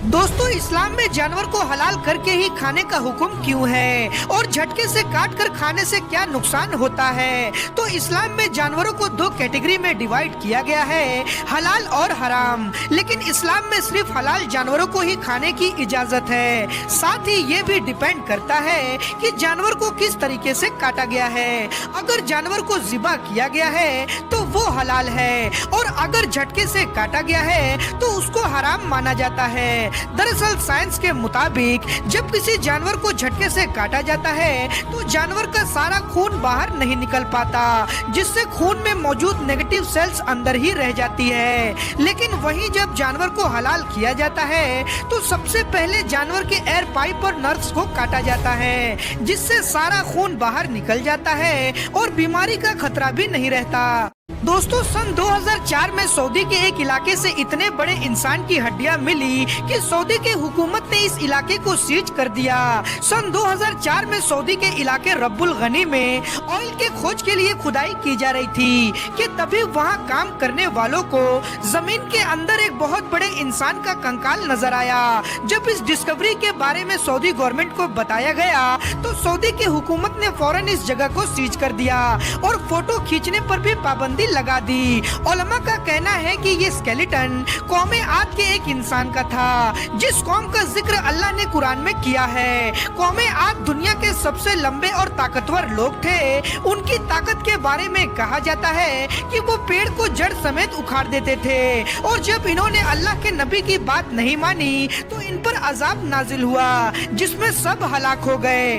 दोस्तों, इस्लाम में जानवर को हलाल करके ही खाने का हुक्म क्यों है और झटके से काट कर खाने से क्या नुकसान होता है? तो इस्लाम में जानवरों को दो कैटेगरी में डिवाइड किया गया है, हलाल और हराम। लेकिन इस्लाम में सिर्फ हलाल जानवरों को ही खाने की इजाजत है। साथ ही ये भी डिपेंड करता है कि जानवर को किस तरीके से काटा गया है। अगर जानवर को ज़िबा किया गया है तो वो हलाल है, और अगर झटके से काटा गया है तो उसको हराम माना जाता है। दरअसल साइंस के मुताबिक जब किसी जानवर को झटके से काटा जाता है तो जानवर का सारा खून बाहर नहीं निकल पाता, जिससे खून में मौजूद नेगेटिव सेल्स अंदर ही रह जाती है। लेकिन वहीं जब जानवर को हलाल किया जाता है तो सबसे पहले जानवर के एयर पाइप और नर्व्स को काटा जाता है, जिससे सारा खून बाहर निकल जाता है और बीमारी का खतरा भी नहीं रहता। दोस्तों, सन 2004 में सऊदी के एक इलाके से इतने बड़े इंसान की हड्डियां मिली कि सऊदी के हुकूमत ने इस इलाके को सीज कर दिया। सन 2004 में सऊदी के इलाके रब्बुल गनी में ऑयल के खोज के लिए खुदाई की जा रही थी कि तभी वहां काम करने वालों को जमीन के अंदर एक बहुत बड़े इंसान का कंकाल नजर आया। जब इस डिस्कवरी के बारे में सऊदी गवर्नमेंट को बताया गया तो सऊदी की हुकूमत ने फौरन इस जगह को सीज कर दिया और फोटो खींचने पर भी पाबंदी लगा दी। उलमा का कहना है कि ये स्केलेटन कौमे आद के एक इंसान का था, जिस कौम का जिक्र अल्लाह ने कुरान में किया है। कौमे आद दुनिया के सबसे लंबे और ताकतवर लोग थे। उनकी ताकत के बारे में कहा जाता है कि वो पेड़ को जड़ समेत उखाड़ देते थे, और जब इन्होंने अल्लाह के नबी की बात नहीं मानी तो इन पर अजाब नाजिल हुआ, जिसमें सब हलाक हो गए।